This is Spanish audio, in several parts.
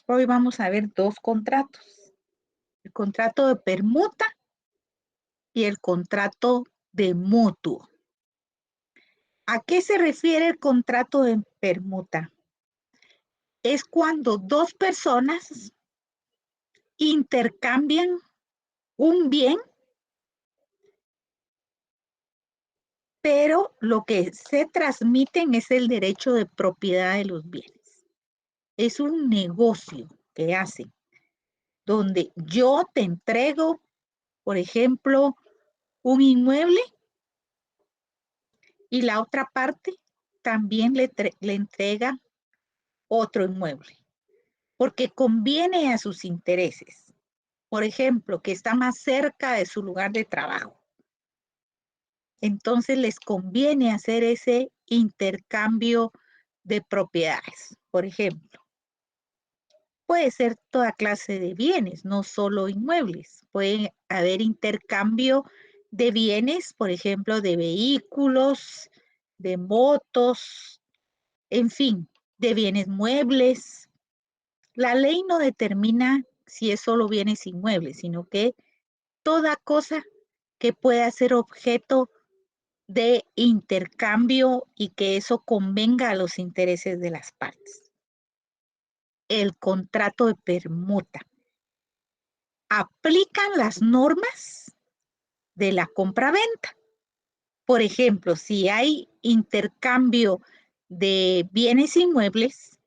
Hoy vamos a ver dos contratos. El contrato de permuta y el contrato de mutuo. ¿A qué se refiere el contrato de permuta? Es cuando dos personas intercambian un bien, pero lo que se transmiten es el derecho de propiedad de los bienes. Es un negocio que hacen, donde yo te entrego, por ejemplo, un inmueble y la otra parte también le entrega otro inmueble, porque conviene a sus intereses. Por ejemplo, que está más cerca de su lugar de trabajo. Entonces les conviene hacer ese intercambio de propiedades. Por ejemplo, puede ser toda clase de bienes, no solo inmuebles. Puede haber intercambio de bienes, por ejemplo, de vehículos, de motos, en fin, de bienes muebles. La ley no determina si es solo bienes inmuebles, sino que toda cosa que pueda ser objeto de intercambio y que eso convenga a los intereses de las partes. El contrato de permuta. Aplican las normas de la compraventa. Por ejemplo, si hay intercambio de bienes inmuebles,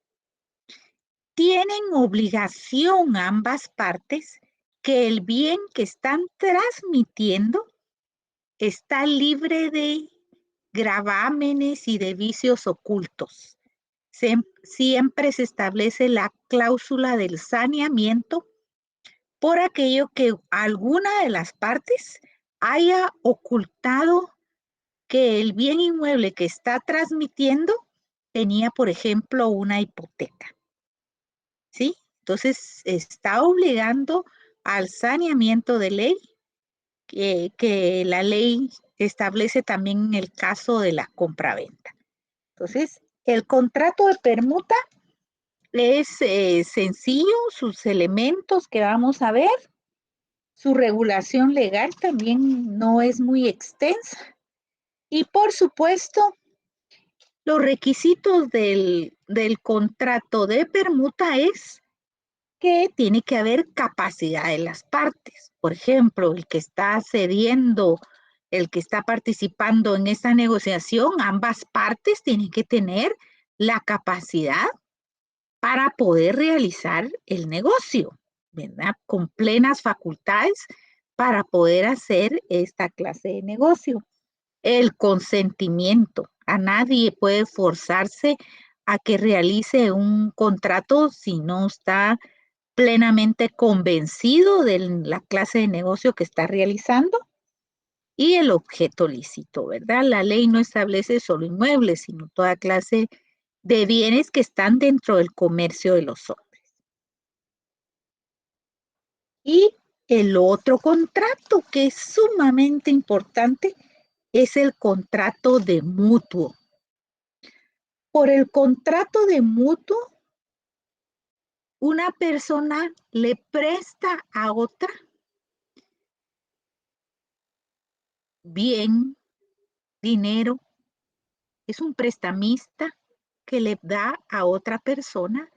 tienen obligación ambas partes que el bien que están transmitiendo está libre de gravámenes y de vicios ocultos. Siempre se establece la cláusula del saneamiento por aquello que alguna de las partes haya ocultado que el bien inmueble que está transmitiendo tenía, por ejemplo, una hipoteca. ¿Sí? Entonces, está obligando al saneamiento de ley que la ley establece también en el caso de la compraventa. Entonces, el contrato de permuta es sencillo, sus elementos que vamos a ver, su regulación legal también no es muy extensa y por supuesto los requisitos del contrato de permuta es que tiene que haber capacidad de las partes. Por ejemplo, el que está cediendo, el que está participando en esta negociación, ambas partes tienen que tener la capacidad para poder realizar el negocio, ¿verdad? Con plenas facultades para poder hacer esta clase de negocio. El consentimiento. A nadie puede forzarse a que realice un contrato si no está plenamente convencido de la clase de negocio que está realizando y el objeto lícito, ¿verdad? La ley no establece solo inmuebles, sino toda clase de bienes que están dentro del comercio de los hombres. Y el otro contrato que es sumamente importante es el contrato de mutuo. Por el contrato de mutuo, una persona le presta a otra bien, dinero, es un prestamista que le da a otra persona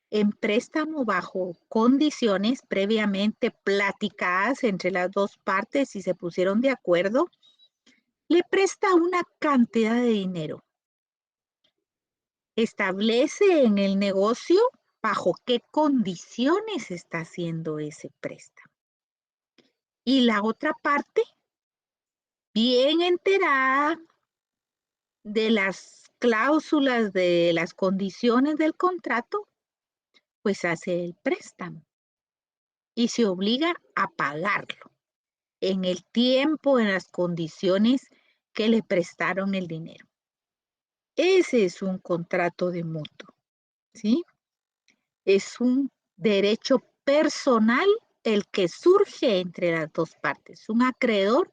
en préstamo bajo condiciones previamente platicadas entre las dos partes y se pusieron de acuerdo, le presta una cantidad de dinero. Establece en el negocio bajo qué condiciones está haciendo ese préstamo. Y la otra parte, bien enterada de las cláusulas, de las condiciones del contrato, pues hace el préstamo y se obliga a pagarlo en el tiempo, en las condiciones que le prestaron el dinero. Ese es un contrato de mutuo, ¿sí? Es un derecho personal el que surge entre las dos partes, un acreedor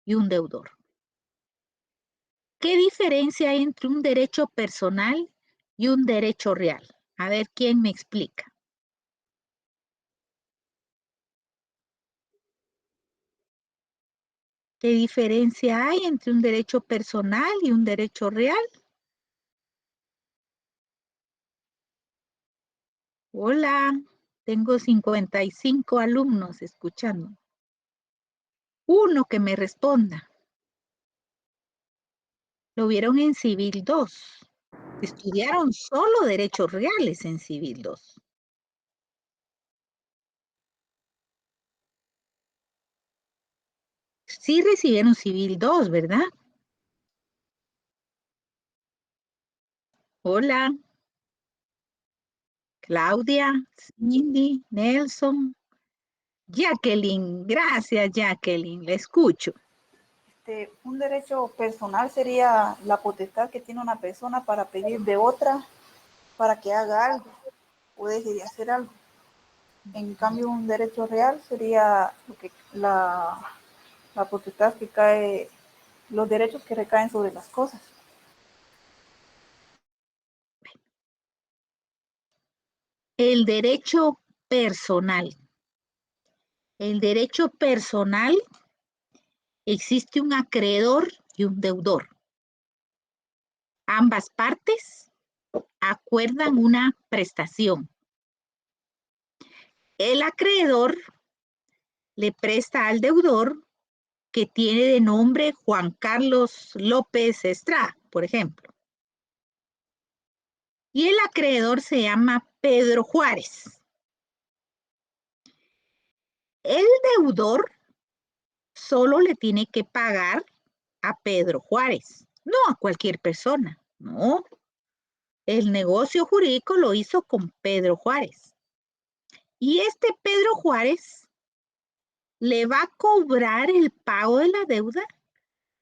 y un deudor. ¿Qué diferencia hay entre un derecho personal y un derecho real? A ver quién me explica. ¿Qué diferencia hay entre un derecho personal y un derecho real? Hola, tengo 55 alumnos escuchando. Uno que me responda. Lo vieron en Civil 2. Estudiaron solo derechos reales en Civil 2. Sí recibieron Civil 2, ¿verdad? Hola, Claudia, Cindy, Nelson, Jacqueline. Gracias, Jacqueline. La escucho. Un derecho personal sería la potestad que tiene una persona para pedir de otra para que haga algo o deje de hacer algo. En cambio, un derecho real sería la potestad que cae, los derechos que recaen sobre las cosas. El derecho personal. El derecho personal existe un acreedor y un deudor. Ambas partes acuerdan una prestación. El acreedor le presta al deudor que tiene de nombre Juan Carlos López Estrada, por ejemplo. Y el acreedor se llama Pedro Juárez. El deudor solo le tiene que pagar a Pedro Juárez, no a cualquier persona, no. El negocio jurídico lo hizo con Pedro Juárez. Y este Pedro Juárez le va a cobrar el pago de la deuda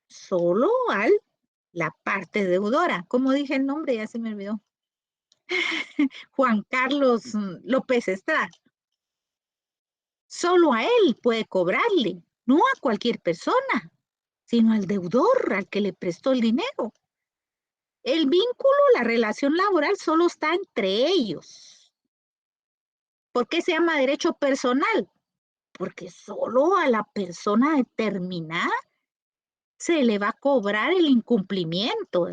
solo a la parte deudora. Como dije el nombre, ya se me olvidó. Juan Carlos López Estrada. Solo a él puede cobrarle, no a cualquier persona, sino al deudor, al que le prestó el dinero. El vínculo, la relación laboral solo está entre ellos. ¿Por qué se llama derecho personal? Porque solo a la persona determinada se le va a cobrar el incumplimiento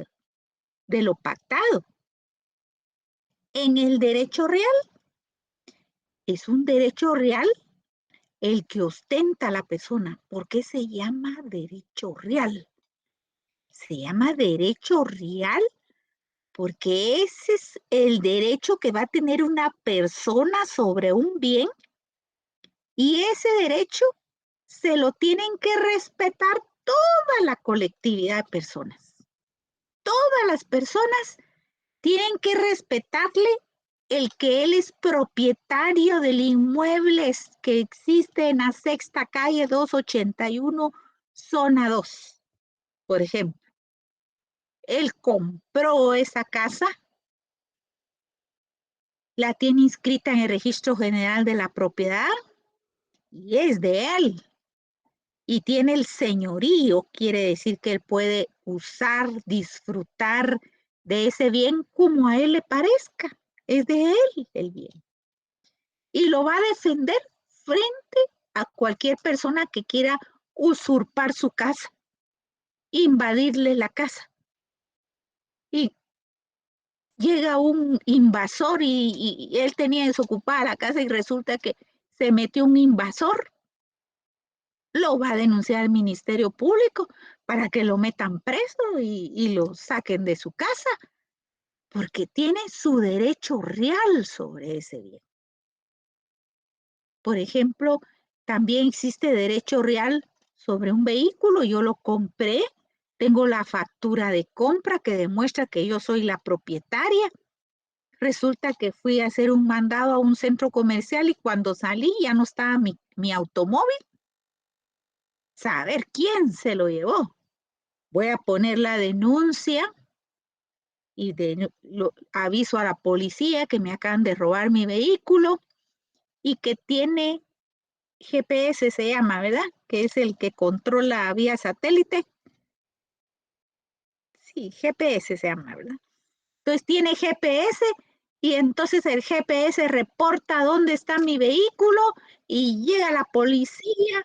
de lo pactado. En el derecho real, es un derecho real el que ostenta la persona. ¿Por qué se llama derecho real? Se llama derecho real porque ese es el derecho que va a tener una persona sobre un bien y ese derecho se lo tienen que respetar toda la colectividad de personas. Todas las personas tienen que respetarle el que él es propietario del inmueble que existe en la sexta calle 281, zona 2, por ejemplo. Él compró esa casa, la tiene inscrita en el registro general de la propiedad y es de él. Y tiene el señorío, quiere decir que él puede usar, disfrutar de ese bien como a él le parezca. Es de él el bien. Y lo va a defender frente a cualquier persona que quiera usurpar su casa, invadirle la casa. Y llega un invasor y él tenía desocupada la casa y resulta que se metió un invasor, lo va a denunciar al Ministerio Público para que lo metan preso y lo saquen de su casa, porque tiene su derecho real sobre ese bien. Por ejemplo, también existe derecho real sobre un vehículo. Yo lo compré, tengo la factura de compra que demuestra que yo soy la propietaria. Resulta que fui a hacer un mandado a un centro comercial y cuando salí ya no estaba mi automóvil. Saber quién se lo llevó. Voy a poner la denuncia y aviso a la policía que me acaban de robar mi vehículo y que tiene GPS, se llama, ¿verdad? Que es el que controla vía satélite. Sí, GPS se llama, ¿verdad? Entonces tiene GPS y entonces el GPS reporta dónde está mi vehículo y llega la policía,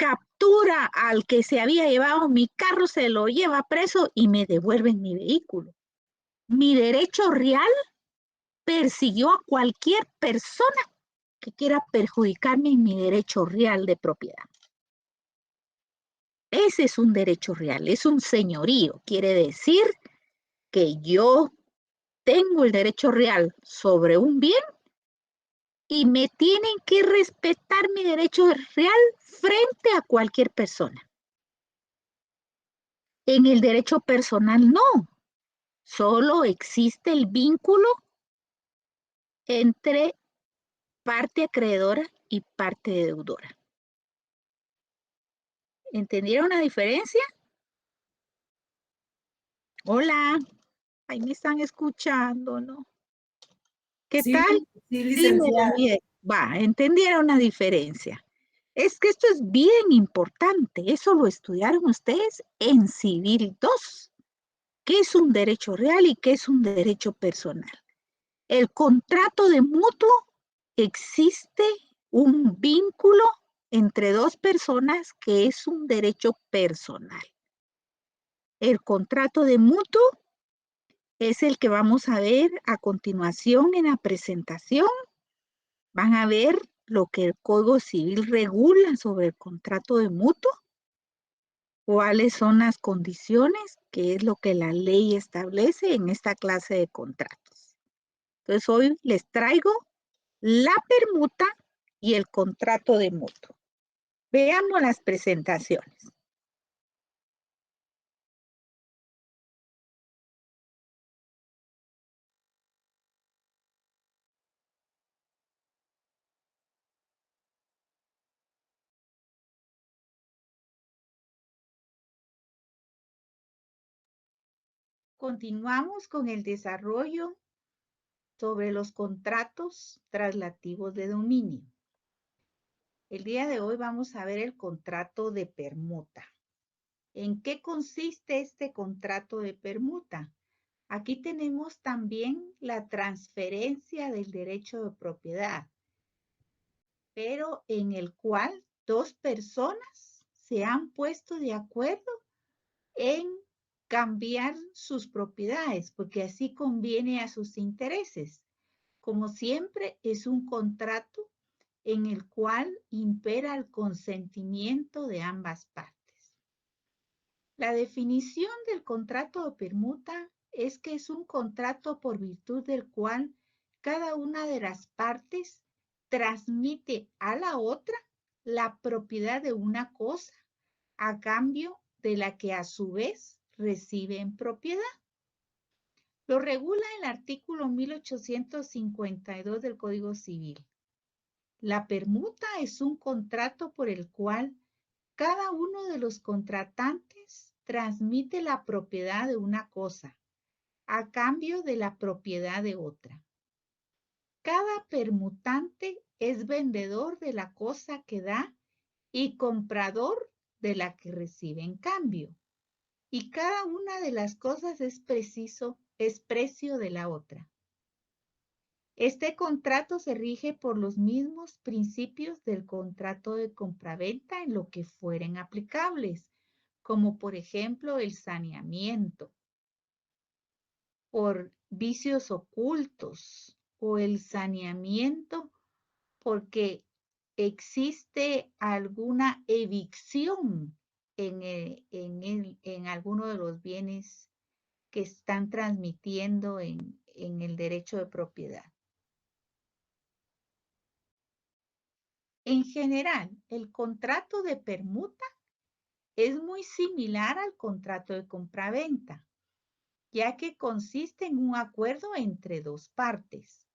captura al que se había llevado mi carro, se lo lleva preso y me devuelven mi vehículo. Mi derecho real persiguió a cualquier persona que quiera perjudicarme en mi derecho real de propiedad. Ese es un derecho real, es un señorío. Quiere decir que yo tengo el derecho real sobre un bien y me tienen que respetar mi derecho real frente a cualquier persona. En el derecho personal no, solo existe el vínculo entre parte acreedora y parte deudora. ¿Entendieron la diferencia? Hola, ahí me están escuchando, ¿no? ¿Qué Sí, tal? sí, Dímelo licenciada. bien. Va, ¿entendieron la diferencia? Es que esto es bien importante. Eso lo estudiaron ustedes en Civil 2. ¿Qué es un derecho real y qué es un derecho personal? El contrato de mutuo, existe un vínculo entre dos personas que es un derecho personal. El contrato de mutuo es el que vamos a ver a continuación en la presentación. Van a ver lo que el Código Civil regula sobre el contrato de mutuo, cuáles son las condiciones, qué es lo que la ley establece en esta clase de contratos. Entonces hoy les traigo la permuta y el contrato de mutuo. Veamos las presentaciones. Continuamos con el desarrollo sobre los contratos traslativos de dominio. El día de hoy vamos a ver el contrato de permuta. ¿En qué consiste este contrato de permuta? Aquí tenemos también la transferencia del derecho de propiedad, pero en el cual dos personas se han puesto de acuerdo en cambiar sus propiedades, porque así conviene a sus intereses. Como siempre, es un contrato en el cual impera el consentimiento de ambas partes. La definición del contrato de permuta es que es un contrato por virtud del cual cada una de las partes transmite a la otra la propiedad de una cosa a cambio de la que a su vez recibe en propiedad. Lo regula el artículo 1852 del Código Civil. La permuta es un contrato por el cual cada uno de los contratantes transmite la propiedad de una cosa a cambio de la propiedad de otra. Cada permutante es vendedor de la cosa que da y comprador de la que recibe en cambio. Y cada una de las cosas es precio de la otra. Este contrato se rige por los mismos principios del contrato de compraventa en lo que fueren aplicables, como por ejemplo el saneamiento, por vicios ocultos o el saneamiento porque existe alguna evicción en alguno de los bienes que están transmitiendo en el derecho de propiedad. En general, el contrato de permuta es muy similar al contrato de compraventa, ya que consiste en un acuerdo entre dos partes,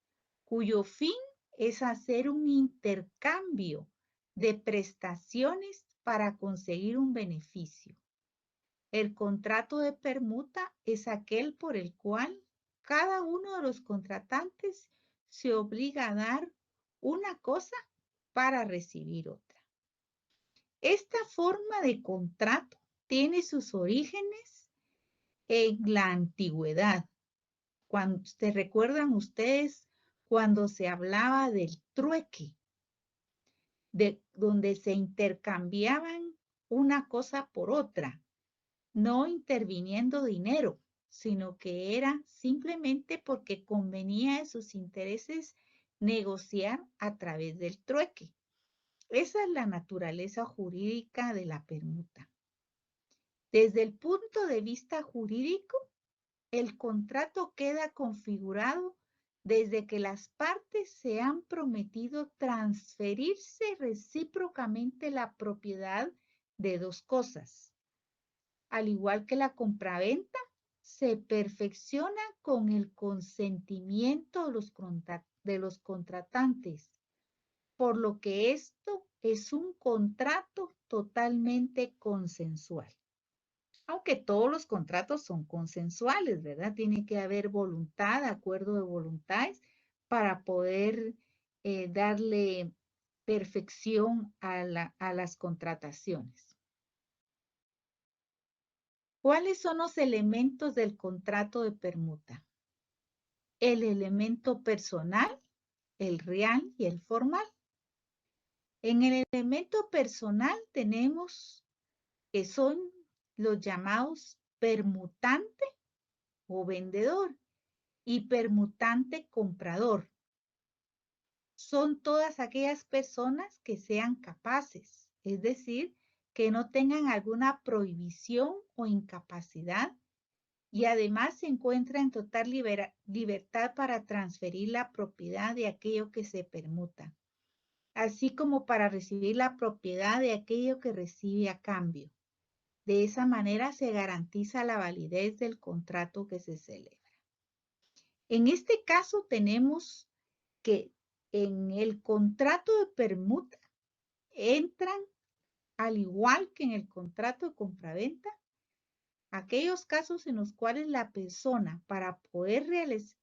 cuyo fin es hacer un intercambio de prestaciones para conseguir un beneficio. El contrato de permuta es aquel por el cual cada uno de los contratantes se obliga a dar una cosa para recibir otra. Esta forma de contrato tiene sus orígenes en la antigüedad. ¿Se recuerdan ustedes cuando se hablaba del trueque? donde se intercambiaban una cosa por otra, no interviniendo dinero, sino que era simplemente porque convenía en sus intereses negociar a través del trueque. Esa es la naturaleza jurídica de la permuta. Desde el punto de vista jurídico, el contrato queda configurado desde que las partes se han prometido transferirse recíprocamente la propiedad de dos cosas. Al igual que la compraventa, se perfecciona con el consentimiento de los contratantes, por lo que esto es un contrato totalmente consensual. Aunque todos los contratos son consensuales, ¿verdad? Tiene que haber voluntad, acuerdo de voluntades, para poder darle perfección a las contrataciones. ¿Cuáles son los elementos del contrato de permuta? El elemento personal, el real y el formal. En el elemento personal tenemos que son los llamados permutante o vendedor y permutante comprador. Son todas aquellas personas que sean capaces, es decir, que no tengan alguna prohibición o incapacidad y además se encuentra en total libertad para transferir la propiedad de aquello que se permuta, así como para recibir la propiedad de aquello que recibe a cambio. De esa manera se garantiza la validez del contrato que se celebra. En este caso tenemos que en el contrato de permuta entran, al igual que en el contrato de compraventa, aquellos casos en los cuales la persona, para poder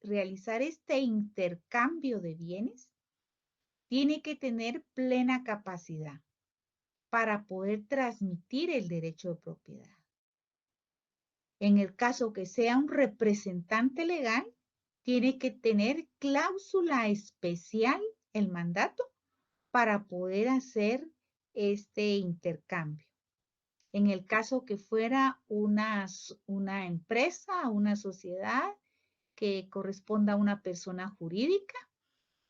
realizar este intercambio de bienes, tiene que tener plena capacidad para poder transmitir el derecho de propiedad. En el caso que sea un representante legal, tiene que tener cláusula especial el mandato para poder hacer este intercambio. En el caso que fuera una empresa, una sociedad que corresponda a una persona jurídica,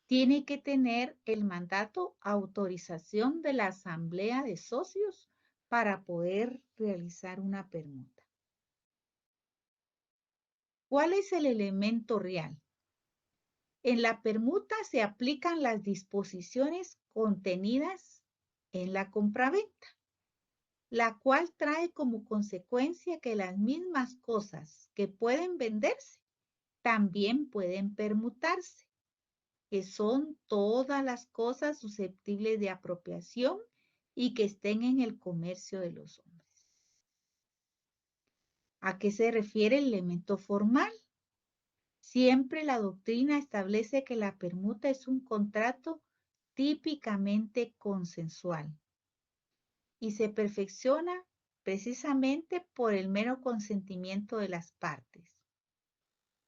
tiene que tener el mandato, autorización de la asamblea de socios para poder realizar una permuta. ¿Cuál es el elemento real? En la permuta se aplican las disposiciones contenidas en la compraventa, la cual trae como consecuencia que las mismas cosas que pueden venderse también pueden permutarse, que son todas las cosas susceptibles de apropiación y que estén en el comercio de los hombres. ¿A qué se refiere el elemento formal? Siempre la doctrina establece que la permuta es un contrato típicamente consensual y se perfecciona precisamente por el mero consentimiento de las partes.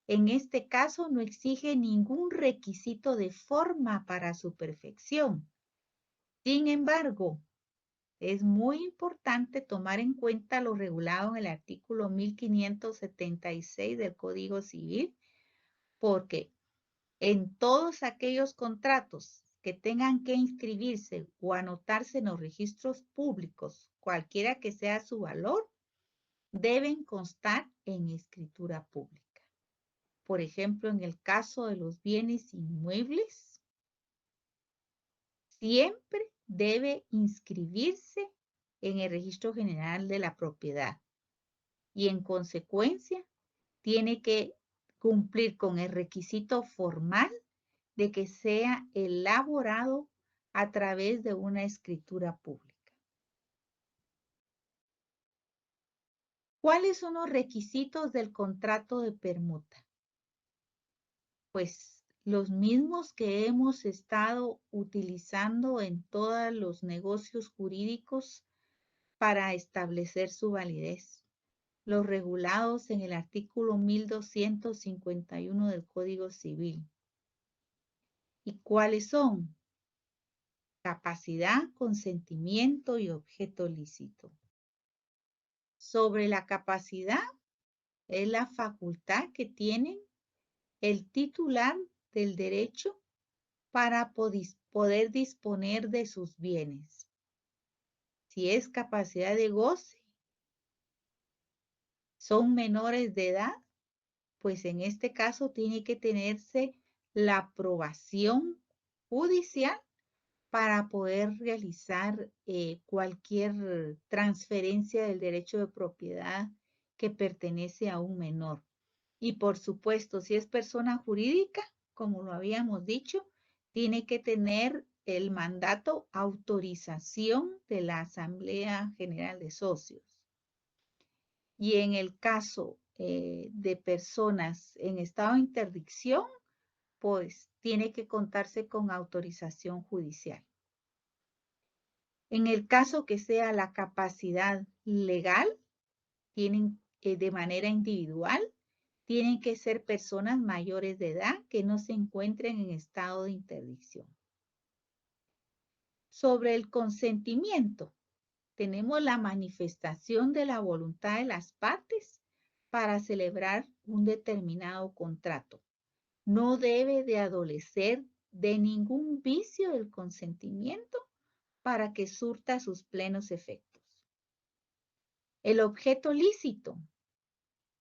En este caso no exige ningún requisito de forma para su perfección. Sin embargo, es muy importante tomar en cuenta lo regulado en el artículo 1576 del Código Civil, porque en todos aquellos contratos que tengan que inscribirse o anotarse en los registros públicos, cualquiera que sea su valor, deben constar en escritura pública. Por ejemplo, en el caso de los bienes inmuebles, siempre debe inscribirse en el Registro General de la Propiedad y en consecuencia tiene que cumplir con el requisito formal de que sea elaborado a través de una escritura pública. ¿Cuáles son los requisitos del contrato de permuta? Pues los mismos que hemos estado utilizando en todos los negocios jurídicos para establecer su validez. Los regulados en el artículo 1251 del Código Civil. ¿Y cuáles son? capacidad, consentimiento y objeto lícito. Sobre la capacidad, es la facultad que tiene el titular del derecho para poder disponer de sus bienes. Si es capacidad de goce, son menores de edad, pues en este caso tiene que tenerse la aprobación judicial para poder realizar cualquier transferencia del derecho de propiedad que pertenece a un menor. Y por supuesto, si es persona jurídica, como lo habíamos dicho, tiene que tener el mandato autorización de la Asamblea General de Socios. Y en el caso de personas en estado de interdicción, pues tiene que contarse con autorización judicial. En el caso que sea la capacidad legal, tienen de manera individual, tienen que ser personas mayores de edad que no se encuentren en estado de interdicción. Sobre el consentimiento, tenemos la manifestación de la voluntad de las partes para celebrar un determinado contrato. No debe de adolecer de ningún vicio del consentimiento para que surta sus plenos efectos. El objeto lícito.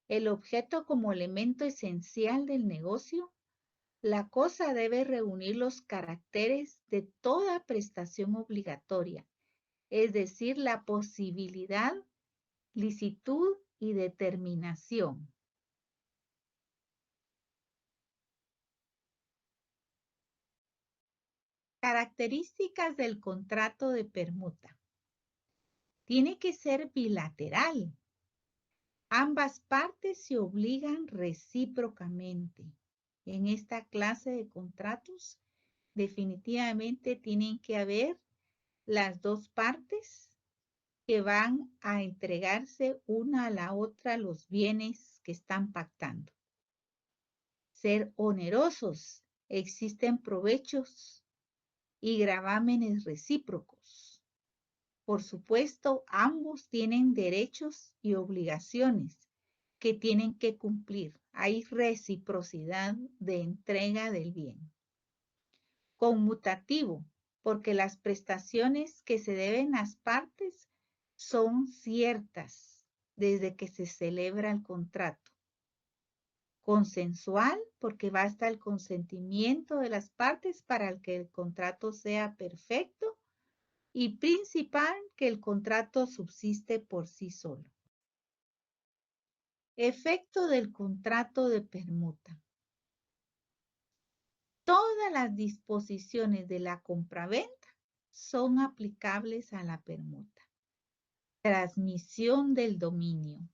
El objeto como elemento esencial del negocio, la cosa debe reunir los caracteres de toda prestación obligatoria, es decir, la posibilidad, licitud y determinación. Características del contrato de permuta. Tiene que ser bilateral. Ambas partes se obligan recíprocamente. En esta clase de contratos, definitivamente tienen que haber las dos partes que van a entregarse una a la otra los bienes que están pactando. Ser onerosos. Existen provechos y gravámenes recíprocos. Por supuesto, ambos tienen derechos y obligaciones que tienen que cumplir. Hay reciprocidad de entrega del bien. Conmutativo, porque las prestaciones que se deben a las partes son ciertas desde que se celebra el contrato. Consensual, porque basta el consentimiento de las partes para que el contrato sea perfecto. Y principal, que el contrato subsiste por sí solo. Efecto del contrato de permuta. Todas las disposiciones de la compraventa son aplicables a la permuta. Transmisión del dominio.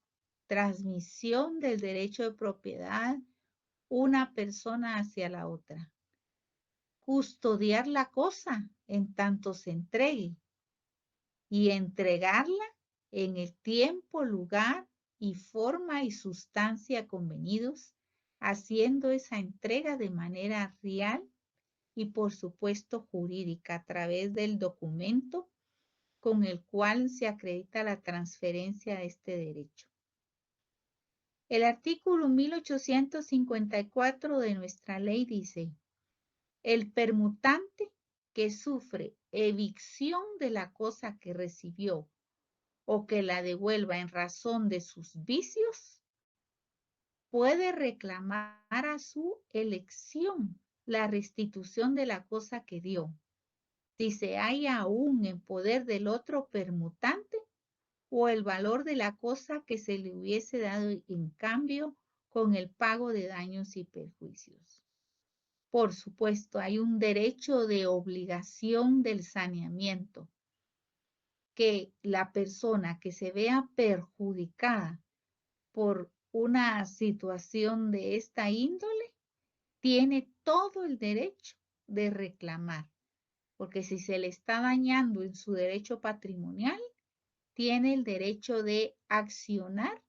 Transmisión del derecho de propiedad una persona hacia la otra. Custodiar la cosa en tanto se entregue y entregarla en el tiempo, lugar y forma y sustancia convenidos, haciendo esa entrega de manera real y por supuesto jurídica a través del documento con el cual se acredita la transferencia de este derecho. El artículo 1854 de nuestra ley dice: el permutante que sufre evicción de la cosa que recibió o que la devuelva en razón de sus vicios, puede reclamar a su elección la restitución de la cosa que dio, si se halla aún en poder del otro permutante o el valor de la cosa que se le hubiese dado en cambio con el pago de daños y perjuicios. Por supuesto, hay un derecho de obligación del saneamiento, que la persona que se vea perjudicada por una situación de esta índole tiene todo el derecho de reclamar, porque si se le está dañando en su derecho patrimonial, tiene el derecho de accionar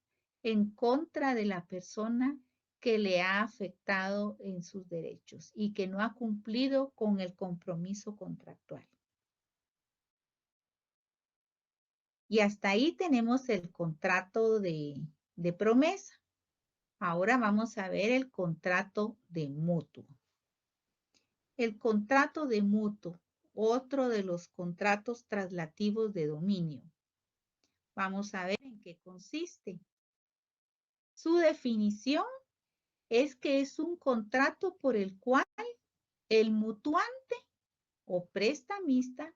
en contra de la persona que le ha afectado en sus derechos y que no ha cumplido con el compromiso contractual. Y hasta ahí tenemos el contrato de promesa. Ahora vamos a ver el contrato de mutuo. El contrato de mutuo, otro de los contratos traslativos de dominio. Vamos a ver en qué consiste. Su definición es que es un contrato por el cual el mutuante o prestamista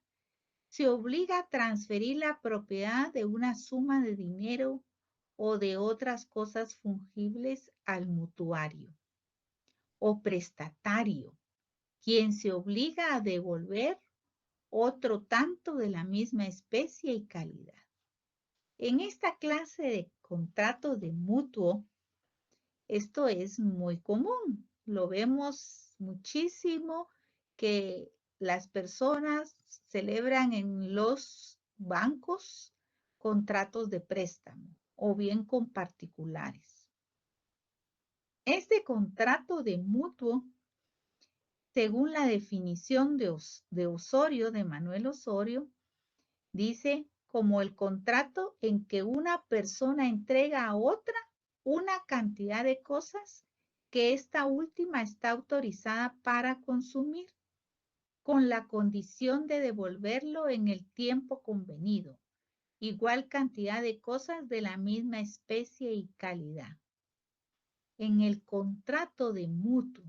se obliga a transferir la propiedad de una suma de dinero o de otras cosas fungibles al mutuario o prestatario, quien se obliga a devolver otro tanto de la misma especie y calidad. En esta clase de contrato de mutuo, esto es muy común. Lo vemos muchísimo que las personas celebran en los bancos contratos de préstamo o bien con particulares. Este contrato de mutuo, según la definición de Osorio, de Manuel Osorio, dice como el contrato en que una persona entrega a otra una cantidad de cosas que esta última está autorizada para consumir, con la condición de devolverlo en el tiempo convenido, igual cantidad de cosas de la misma especie y calidad. En el contrato de mutuo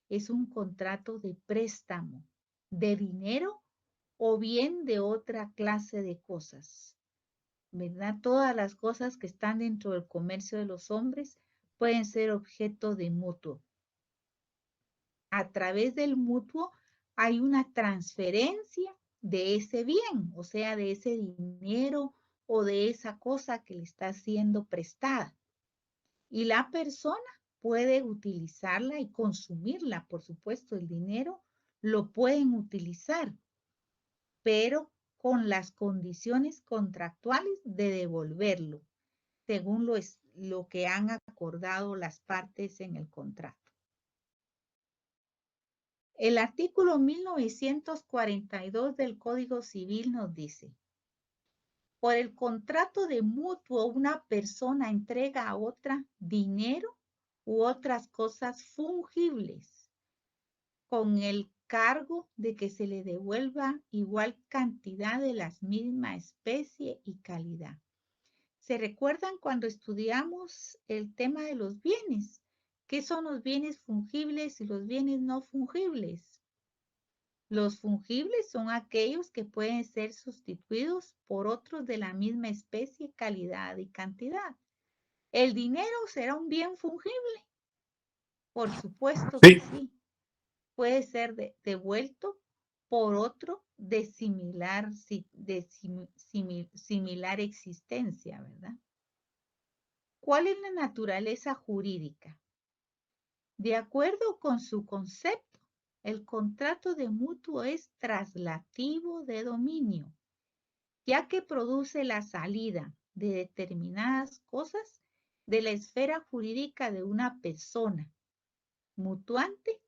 es un contrato de préstamo, de dinero o bien de otra clase de cosas, ¿verdad? Todas las cosas que están dentro del comercio de los hombres pueden ser objeto de mutuo. A través del mutuo hay una transferencia de ese bien, o sea, de ese dinero o de esa cosa que le está siendo prestada. Y la persona puede utilizarla y consumirla, por supuesto, el dinero lo pueden utilizar, pero con las condiciones contractuales de devolverlo, según lo que han acordado las partes en el contrato. El artículo 1942 del Código Civil nos dice: por el contrato de mutuo, una persona entrega a otra dinero u otras cosas fungibles, con el cargo de que se le devuelva igual cantidad de la misma especie y calidad. ¿Se recuerdan cuando estudiamos el tema de los bienes? ¿Qué son los bienes fungibles y los bienes no fungibles? Los fungibles son aquellos que pueden ser sustituidos por otros de la misma especie, calidad y cantidad. ¿El dinero será un bien fungible? Por supuesto que sí. Puede ser devuelto por otro de similar existencia, ¿verdad? ¿Cuál es la naturaleza jurídica? De acuerdo con su concepto, el contrato de mutuo es traslativo de dominio, ya que produce la salida de determinadas cosas de la esfera jurídica de una persona mutuante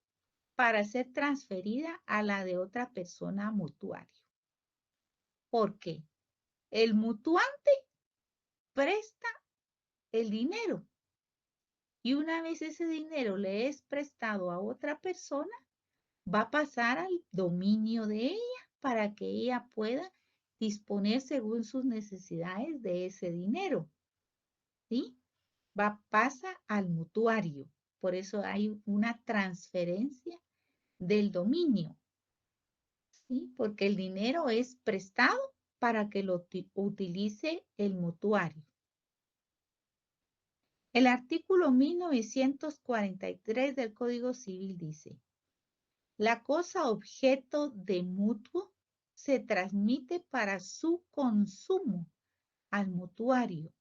para ser transferida a la de otra persona mutuario. ¿Por qué? El mutuante presta el dinero y una vez ese dinero le es prestado a otra persona, va a pasar al dominio de ella para que ella pueda disponer según sus necesidades de ese dinero. ¿Sí? Pasa al mutuario. Por eso hay una transferencia del dominio. ¿Sí? Porque el dinero es prestado para que lo utilice el mutuario. El artículo 1943 del Código Civil dice: la cosa objeto de mutuo se transmite para su consumo al mutuario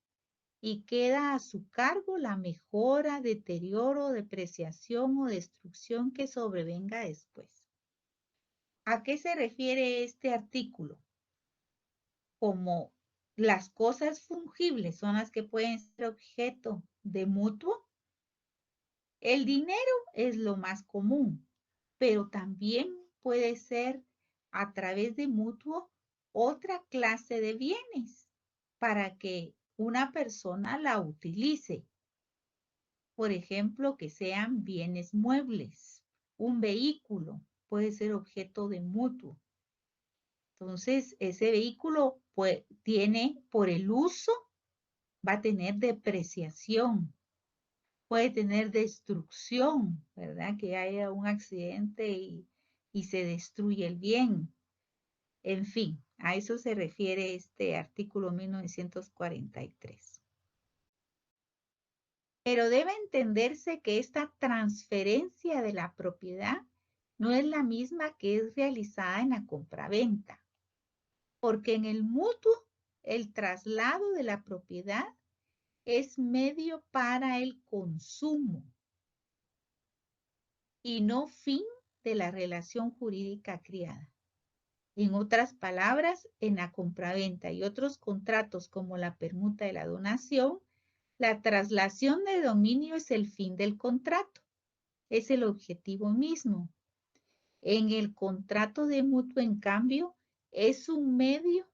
y queda a su cargo la mejora, deterioro, depreciación o destrucción que sobrevenga después. ¿A qué se refiere este artículo? Como las cosas fungibles son las que pueden ser objeto de mutuo, el dinero es lo más común, pero también puede ser a través de mutuo otra clase de bienes, para que una persona la utilice. Por ejemplo, que sean bienes muebles. Un vehículo puede ser objeto de mutuo. Entonces, ese vehículo pues, tiene, por el uso, va a tener depreciación, puede tener destrucción, ¿verdad? Que haya un accidente y se destruye el bien. En fin, a eso se refiere este artículo 1943. Pero debe entenderse que esta transferencia de la propiedad no es la misma que es realizada en la compraventa, porque en el mutuo el traslado de la propiedad es medio para el consumo y no fin de la relación jurídica creada. En otras palabras, en la compraventa y otros contratos como la permuta y la donación, la traslación de dominio es el fin del contrato, es el objetivo mismo. En el contrato de mutuo, en cambio, es un medio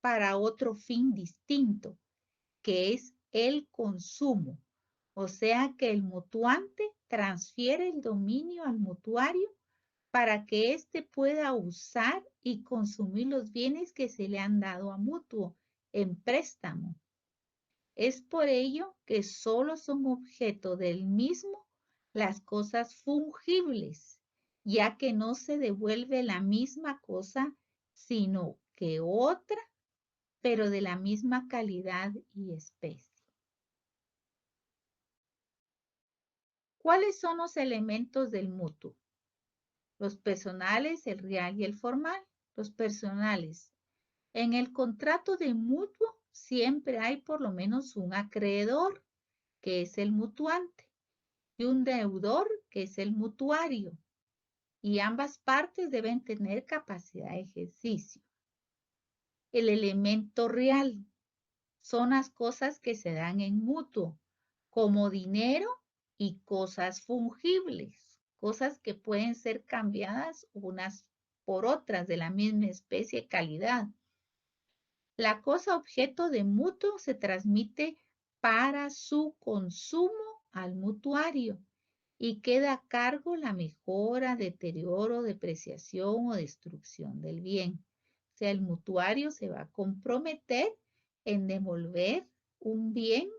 para otro fin distinto, que es el consumo. O sea que el mutuante transfiere el dominio al mutuario para que éste pueda usar y consumir los bienes que se le han dado a mutuo en préstamo. Es por ello que solo son objeto del mismo las cosas fungibles, ya que no se devuelve la misma cosa, sino que otra, pero de la misma calidad y especie. ¿Cuáles son los elementos del mutuo? Los personales, el real y el formal. Los personales. En el contrato de mutuo siempre hay por lo menos un acreedor, que es el mutuante, y un deudor, que es el mutuario, y ambas partes deben tener capacidad de ejercicio. El elemento real son las cosas que se dan en mutuo, como dinero y cosas fungibles, cosas que pueden ser cambiadas unas por otras de la misma especie y calidad. La cosa objeto de mutuo se transmite para su consumo al mutuario y queda a cargo la mejora, deterioro, depreciación o destrucción del bien. O sea, el mutuario se va a comprometer en devolver un bien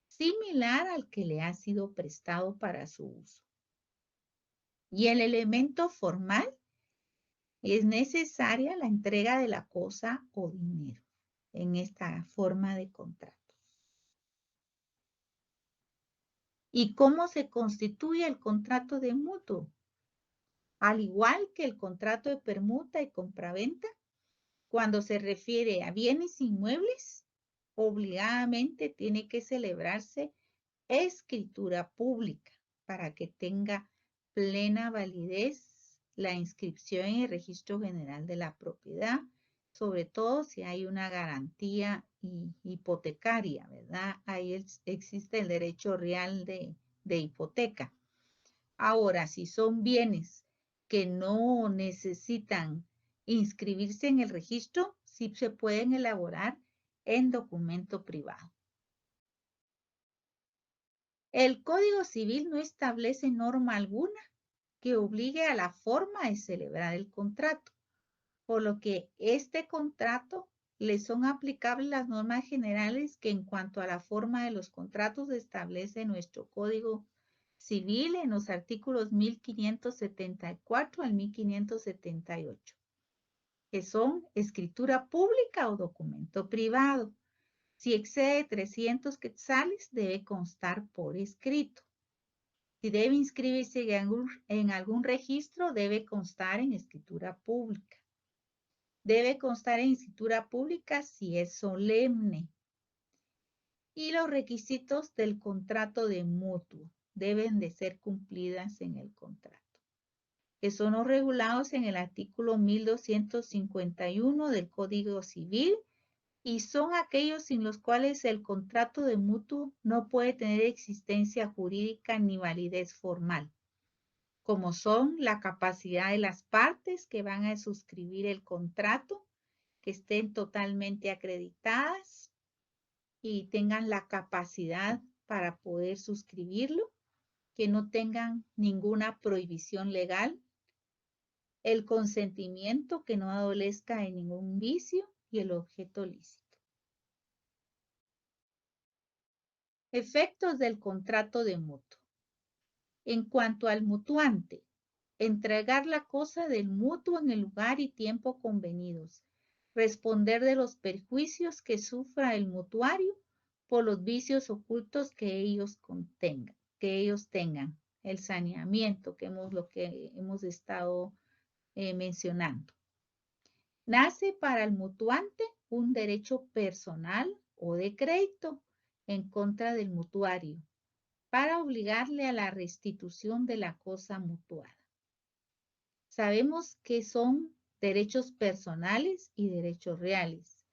similar al que le ha sido prestado para su uso. Y el elemento formal es necesaria la entrega de la cosa o dinero en esta forma de contratos. ¿Y cómo se constituye el contrato de mutuo? Al igual que el contrato de permuta y compraventa, cuando se refiere a bienes inmuebles, obligadamente tiene que celebrarse escritura pública para que tenga plena validez la inscripción en el Registro General de la Propiedad, sobre todo si hay una garantía hipotecaria, ¿verdad? Ahí existe el derecho real de hipoteca. Ahora, si son bienes que no necesitan inscribirse en el registro, sí se pueden elaborar en documento privado. El Código Civil no establece norma alguna que obligue a la forma de celebrar el contrato, por lo que este contrato le son aplicables las normas generales que en cuanto a la forma de los contratos establece nuestro Código Civil en los artículos 1574 al 1578, que son escritura pública o documento privado. Si excede 300 quetzales, debe constar por escrito. Si debe inscribirse en algún registro, debe constar en escritura pública. Debe constar en escritura pública si es solemne. Y los requisitos del contrato de mutuo deben de ser cumplidas en el contrato, que son los regulados en el artículo 1251 del Código Civil y son aquellos sin los cuales el contrato de mutuo no puede tener existencia jurídica ni validez formal, como son la capacidad de las partes que van a suscribir el contrato, que estén totalmente acreditadas, y tengan la capacidad para poder suscribirlo, que no tengan ninguna prohibición legal, el consentimiento, que no adolezca de ningún vicio, y el objeto lícito. Efectos del contrato de mutuo. En cuanto al mutuante, entregar la cosa del mutuo en el lugar y tiempo convenidos, responder de los perjuicios que sufra el mutuario por los vicios ocultos que ellos tengan, el saneamiento, lo que hemos estado mencionando. Nace para el mutuante un derecho personal o de crédito en contra del mutuario para obligarle a la restitución de la cosa mutuada. Sabemos que son derechos personales y derechos reales.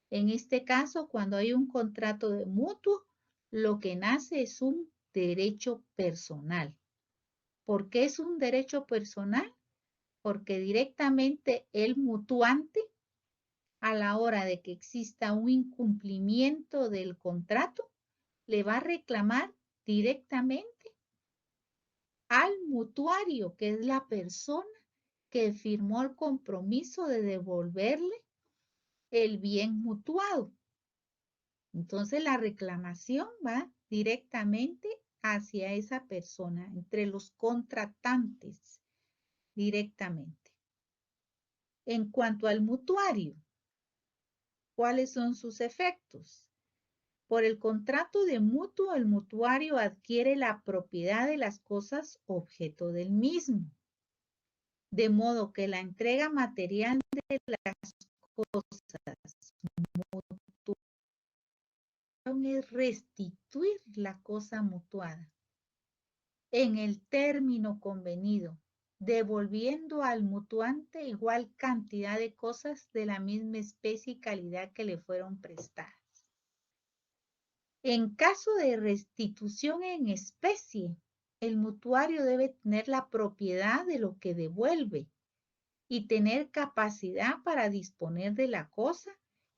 En este caso, cuando hay un contrato de mutuo, lo que nace es un derecho personal. ¿Por qué es un derecho personal? Porque directamente el mutuante, a la hora de que exista un incumplimiento del contrato, le va a reclamar directamente al mutuario, que es la persona que firmó el compromiso de devolverle el bien mutuado. Entonces la reclamación va directamente hacia esa persona, entre los contratantes, directamente. En cuanto al mutuario, ¿cuáles son sus efectos? Por el contrato de mutuo, el mutuario adquiere la propiedad de las cosas objeto del mismo, de modo que la entrega material de las cosas mutuas es restituir la cosa mutuada en el término convenido, devolviendo al mutuante igual cantidad de cosas de la misma especie y calidad que le fueron prestadas. En caso de restitución en especie, el mutuario debe tener la propiedad de lo que devuelve y tener capacidad para disponer de la cosa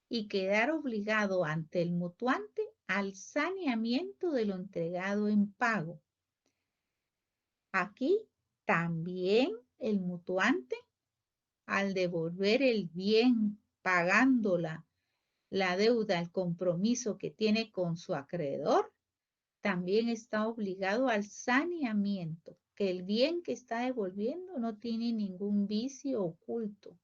y quedar obligado ante el mutuante al saneamiento de lo entregado en pago. Aquí también el mutuante, al devolver el bien pagándola la deuda, el compromiso que tiene con su acreedor, también está obligado al saneamiento, que el bien que está devolviendo no tiene ningún vicio oculto.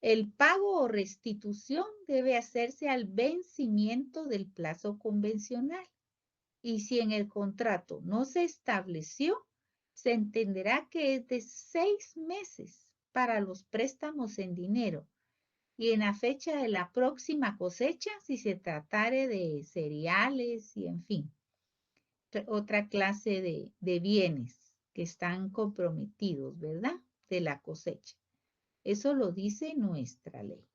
El pago o restitución debe hacerse al vencimiento del plazo convencional. Y si en el contrato no se estableció, se entenderá que es de 6 meses para los préstamos en dinero y en la fecha de la próxima cosecha si se tratare de cereales y en fin, otra clase de bienes que están comprometidos, ¿verdad? De la cosecha. Eso lo dice nuestra ley.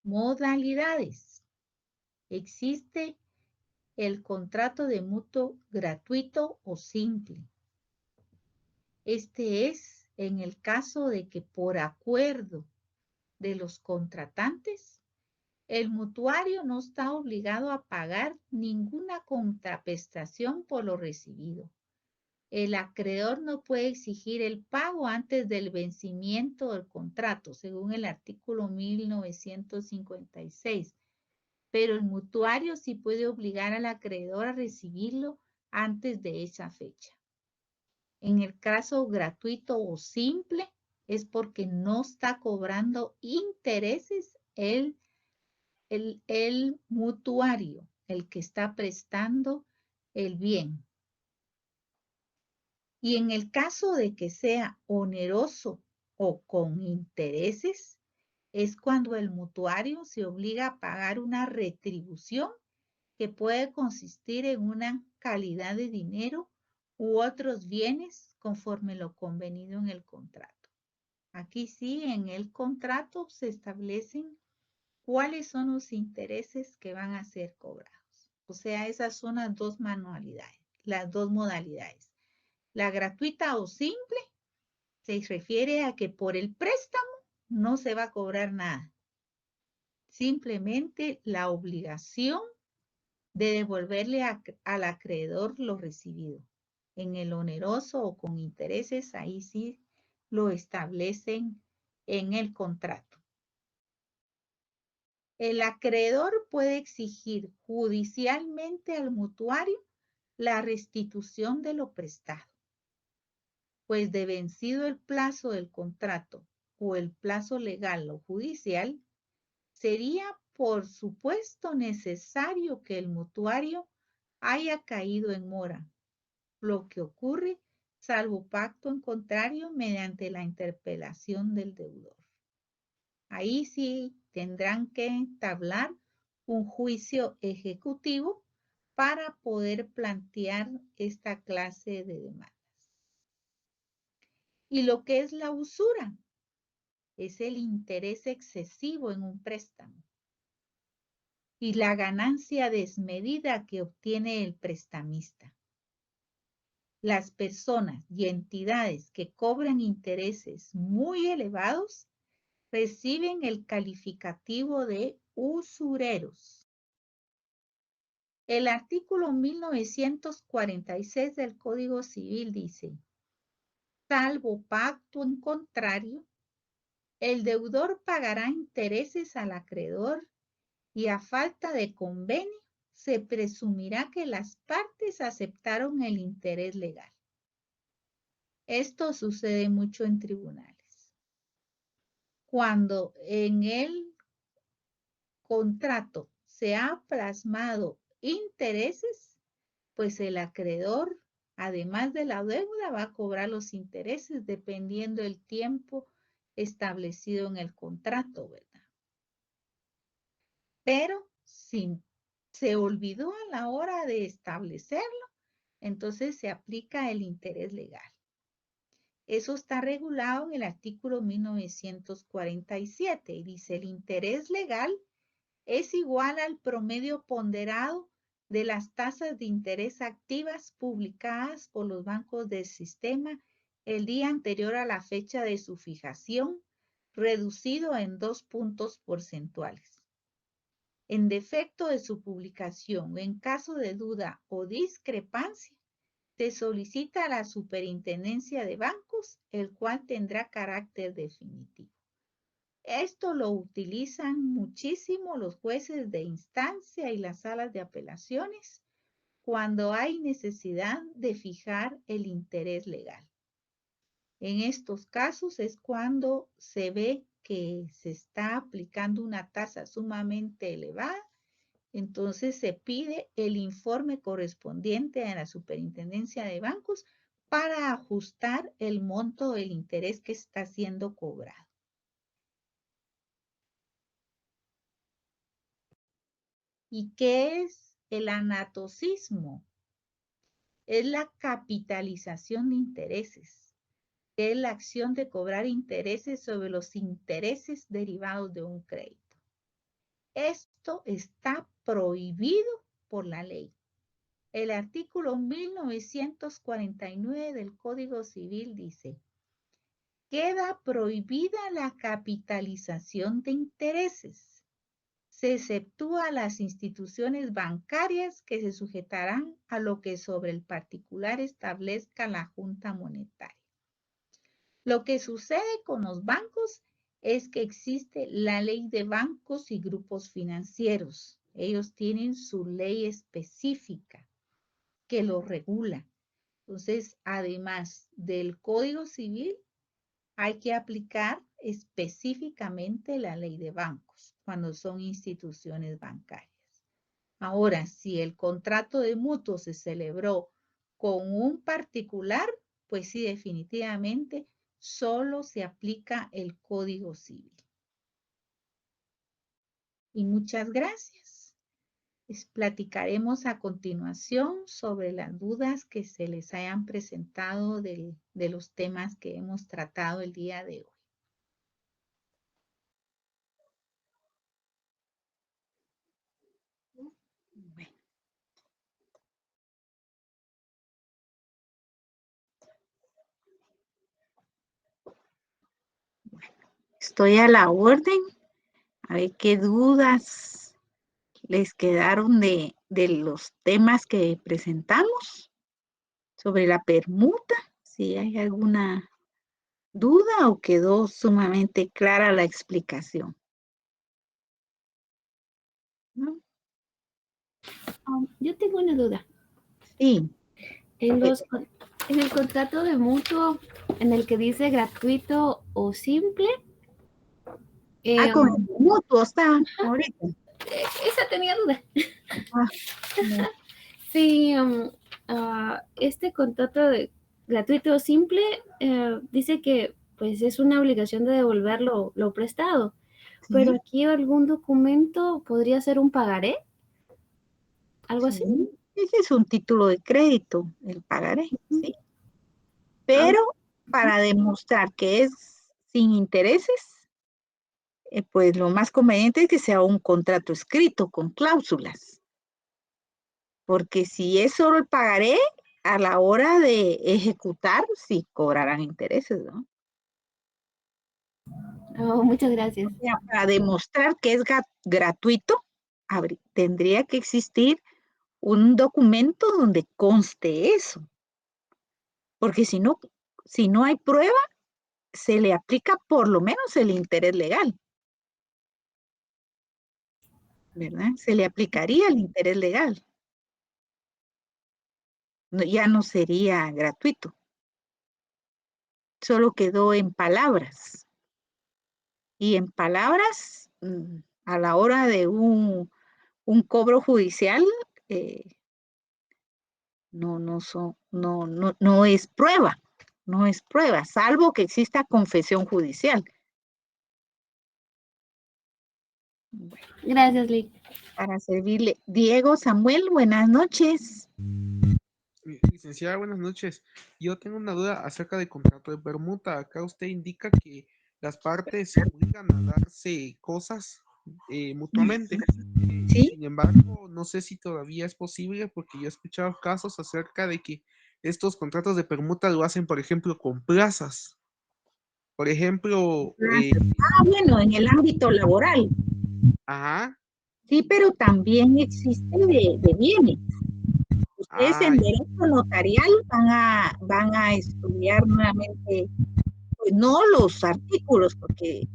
Modalidades. Existe el contrato de mutuo gratuito o simple. Este es en el caso de que por acuerdo de los contratantes, el mutuario no está obligado a pagar ninguna contraprestación por lo recibido. El acreedor no puede exigir el pago antes del vencimiento del contrato, según el artículo 1956. Pero el mutuario sí puede obligar al acreedor a recibirlo antes de esa fecha. En el caso gratuito o simple, es porque no está cobrando intereses el mutuario, el que está prestando el bien. Y en el caso de que sea oneroso o con intereses, es cuando el mutuario se obliga a pagar una retribución que puede consistir en una calidad de dinero u otros bienes conforme lo convenido en el contrato. Aquí sí, en el contrato se establecen cuáles son los intereses que van a ser cobrados. O sea, esas son las dos modalidades. La gratuita o simple se refiere a que por el préstamo no se va a cobrar nada. simplemente la obligación de devolverle al acreedor lo recibido. En el oneroso o con intereses, ahí sí lo establecen en el contrato. El acreedor puede exigir judicialmente al mutuario la restitución de lo prestado, pues de vencido el plazo del contrato o el plazo legal o judicial, sería por supuesto necesario que el mutuario haya caído en mora, lo que ocurre salvo pacto en contrario mediante la interpelación del deudor. Ahí sí tendrán que entablar un juicio ejecutivo para poder plantear esta clase de demandas. Y lo que es la usura es el interés excesivo en un préstamo y la ganancia desmedida que obtiene el prestamista. Las personas y entidades que cobran intereses muy elevados reciben el calificativo de usureros. El artículo 1946 del Código Civil dice: salvo pacto en contrario, el deudor pagará intereses al acreedor y a falta de convenio se presumirá que las partes aceptaron el interés legal. Esto sucede mucho en tribunales. Cuando en el contrato se ha plasmado intereses, pues el acreedor, además de la deuda, va a cobrar los intereses dependiendo del tiempo establecido en el contrato, ¿verdad? Pero si se olvidó a la hora de establecerlo, entonces se aplica el interés legal. Eso está regulado en el artículo 1947 y dice: el interés legal es igual al promedio ponderado de las tasas de interés activas publicadas por los bancos del sistema el día anterior a la fecha de su fijación, reducido en 2 puntos porcentuales. En defecto de su publicación o en caso de duda o discrepancia, se solicita a la Superintendencia de Bancos, el cual tendrá carácter definitivo. Esto lo utilizan muchísimo los jueces de instancia y las salas de apelaciones cuando hay necesidad de fijar el interés legal. En estos casos es cuando se ve que se está aplicando una tasa sumamente elevada. Entonces se pide el informe correspondiente a la Superintendencia de Bancos para ajustar el monto del interés que está siendo cobrado. ¿Y qué es el anatocismo? Es la capitalización de intereses, que es la acción de cobrar intereses sobre los intereses derivados de un crédito. Esto está prohibido por la ley. El artículo 1949 del Código Civil dice: queda prohibida la capitalización de intereses. Se exceptúa las instituciones bancarias que se sujetarán a lo que sobre el particular establezca la Junta Monetaria. Lo que sucede con los bancos es que existe la ley de bancos y grupos financieros. Ellos tienen su ley específica que lo regula. Entonces, además del Código Civil, hay que aplicar específicamente la ley de bancos cuando son instituciones bancarias. Ahora, si el contrato de mutuo se celebró con un particular, pues sí, definitivamente solo se aplica el Código Civil. Y muchas gracias. Platicaremos a continuación sobre las dudas que se les hayan presentado de los temas que hemos tratado el día de hoy. Bueno, estoy a la orden. A ver qué dudas les quedaron de los temas que presentamos sobre la permuta. Si hay alguna duda o quedó sumamente clara la explicación, ¿no? Yo tengo una duda. Sí. En el contrato de mutuo, en el que dice gratuito o simple. Con el mutuo está ahorita. Esa tenía duda. No. Sí, este contrato de gratuito o simple dice que pues es una obligación de devolver lo prestado. Sí, Pero aquí algún documento podría ser un pagaré, algo así. sí. Ese es un título de crédito, el pagaré, sí. Pero para demostrar que es sin intereses, pues lo más conveniente es que sea un contrato escrito con cláusulas. Porque si es solo el pagaré, a la hora de ejecutar, sí cobrarán intereses, ¿no? Muchas gracias. O sea, para demostrar que es gratuito, tendría que existir un documento donde conste eso. Porque si no hay prueba, se le aplica por lo menos el interés legal, ¿verdad? Se le aplicaría el interés legal. Ya no sería gratuito. Solo quedó en palabras. Y en palabras, a la hora de un cobro judicial, no es prueba. No es prueba, salvo que exista confesión judicial. Bueno, Gracias, Lick. para servirle. Diego Samuel, buenas noches. Licenciada, buenas noches. Yo tengo una duda acerca del contrato de permuta. Acá usted indica que las partes se obligan a darse cosas mutuamente. ¿Sí? Sin embargo, no sé si todavía es posible porque yo he escuchado casos acerca de que estos contratos de permuta lo hacen, por ejemplo, con plazas. Por ejemplo, Bueno, en el ámbito laboral. ajá, Sí, pero también existe de bienes. Ustedes en ay, derecho notarial van a estudiar nuevamente, pues no los artículos, porque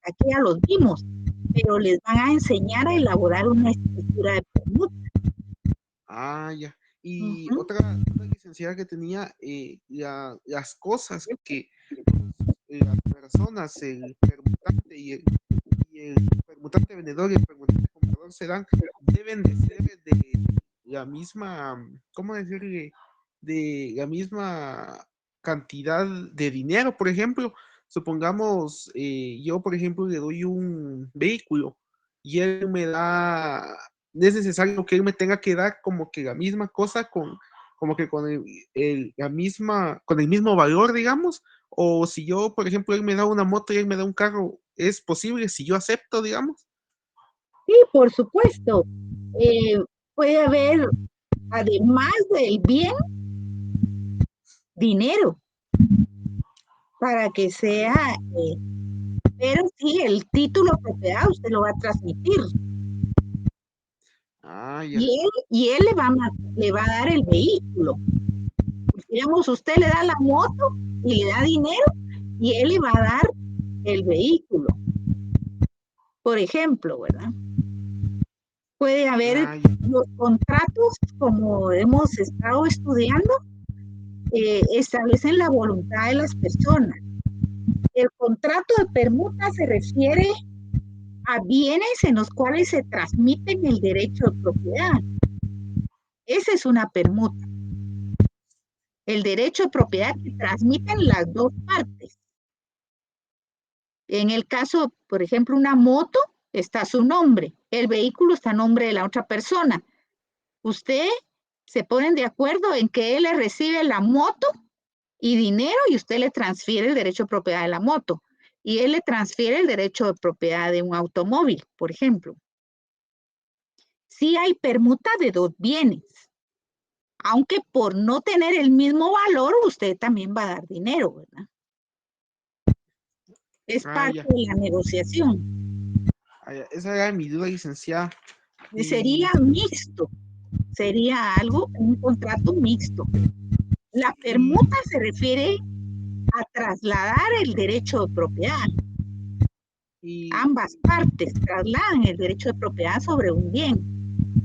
aquí ya los vimos, pero les van a enseñar a elaborar una estructura de permuta. ya. Y Ujú. otra licenciada que tenía, las cosas que las personas, el permutante y el permutante vendedor y el permutante comprador se dan, deben de ser de la misma, ¿cómo decirle? De la misma cantidad de dinero. Por ejemplo, supongamos, yo, por ejemplo, le doy un vehículo y él me da, es necesario que él me tenga que dar como que la misma cosa como que con con el mismo valor, digamos. O si yo, por ejemplo, él me da una moto y él me da un carro, ¿es posible si yo acepto, digamos? Sí, por supuesto. Eh, puede haber, además del bien, dinero para que sea, pero sí, el título de propiedad usted lo va a transmitir Ya. y él le va a dar el vehículo. Digamos, usted le da la moto y le da dinero y él le va a dar el vehículo. Por ejemplo, ¿verdad? Puede haber Ya. los contratos, como hemos estado estudiando, establecen la voluntad de las personas. El contrato de permuta se refiere a bienes en los cuales se transmiten el derecho de propiedad. Esa es una permuta. El derecho de propiedad que transmiten las dos partes. En el caso, por ejemplo, una moto, está su nombre, el vehículo está a nombre de la otra persona. Usted se ponen de acuerdo en que él le recibe la moto y dinero y usted le transfiere el derecho de propiedad de la moto y él le transfiere el derecho de propiedad de un automóvil, por ejemplo. Sí hay permuta de dos bienes, aunque por no tener el mismo valor, usted también va a dar dinero, ¿verdad? Es parte Ya. de la negociación. Esa era mi duda, licenciada. Sería mixto, sería un contrato mixto. La permuta se refiere a trasladar el derecho de propiedad. Ambas partes trasladan el derecho de propiedad sobre un bien.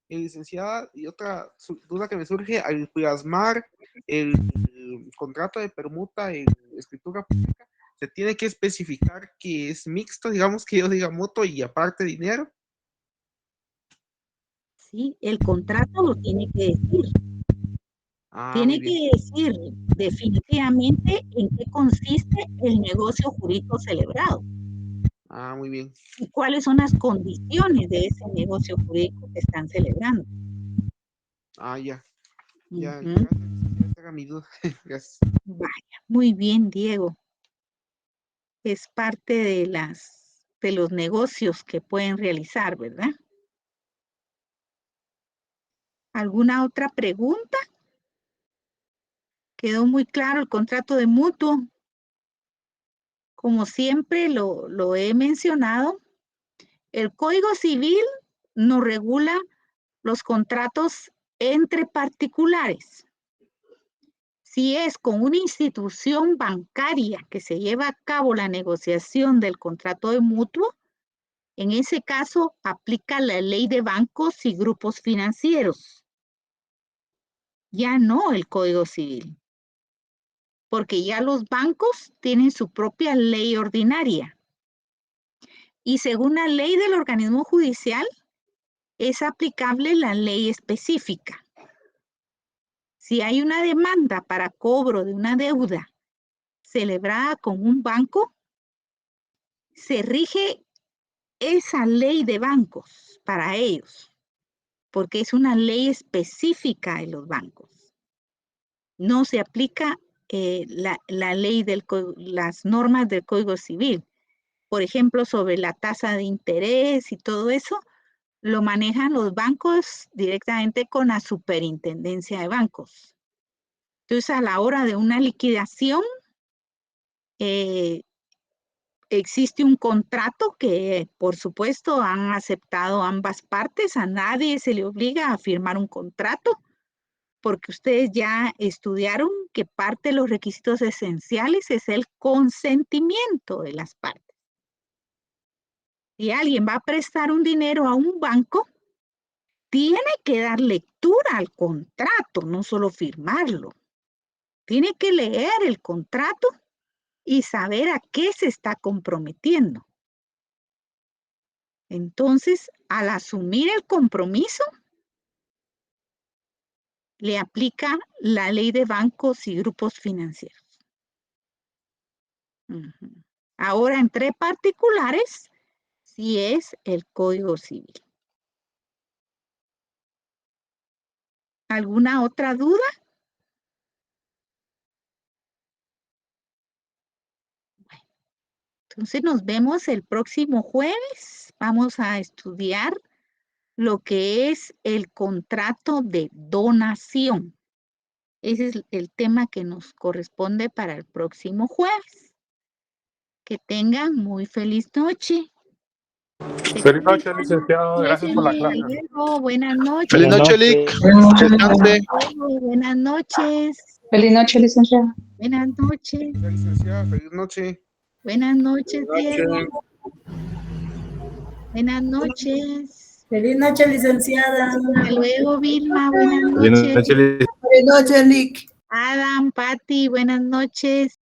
Licenciada, y otra duda que me surge, al plasmar el contrato de permuta en escritura pública, ¿se tiene que especificar que es mixto, digamos que yo diga moto y aparte dinero? Sí, el contrato lo tiene que decir. Tiene que decir definitivamente en qué consiste el negocio jurídico celebrado. Muy bien. Y cuáles son las condiciones de ese negocio jurídico que están celebrando. Ya. Ya, Ujú. gracias, esa era mi duda. Gracias. Vaya, muy bien, Diego. Es parte de los negocios que pueden realizar, ¿verdad? ¿Alguna otra pregunta? ¿Quedó muy claro el contrato de mutuo? Como siempre lo he mencionado, el Código Civil nos regula los contratos entre particulares. Si es con una institución bancaria que se lleva a cabo la negociación del contrato de mutuo, en ese caso aplica la ley de bancos y grupos financieros. Ya no el Código Civil, porque ya los bancos tienen su propia ley ordinaria. Y según la ley del organismo judicial, es aplicable la ley específica. Si hay una demanda para cobro de una deuda celebrada con un banco, se rige esa ley de bancos para ellos, porque es una ley específica de los bancos. No se aplica la ley las normas del Código Civil. Por ejemplo, sobre la tasa de interés y todo eso, lo manejan los bancos directamente con la superintendencia de bancos. Entonces, a la hora de una liquidación, existe un contrato que, por supuesto, han aceptado ambas partes. A nadie se le obliga a firmar un contrato, porque ustedes ya estudiaron que parte de los requisitos esenciales es el consentimiento de las partes. Si alguien va a prestar un dinero a un banco, tiene que dar lectura al contrato, no solo firmarlo. Tiene que leer el contrato y saber a qué se está comprometiendo. Entonces, al asumir el compromiso, le aplica la ley de bancos y grupos financieros. Ahora, entre particulares, sí es el Código Civil. ¿Alguna otra duda? Bueno, entonces nos vemos el próximo jueves. Vamos a estudiar lo que es el contrato de donación. Ese es el tema que nos corresponde para el próximo jueves. Que tengan muy feliz noche. Feliz noche, licenciado. Gracias por la clase. Buenas noches. Feliz noche, Lic. Buenas noches. Feliz noche, licenciado. Buenas noches. Licenciada, feliz noche. Buenas noches, Diego. Buenas noches. Feliz noche, licenciada. Hasta luego, Vilma. Buenas noches. Feliz noche, Feliz noche, Lic. Adam, Patti, buenas noches.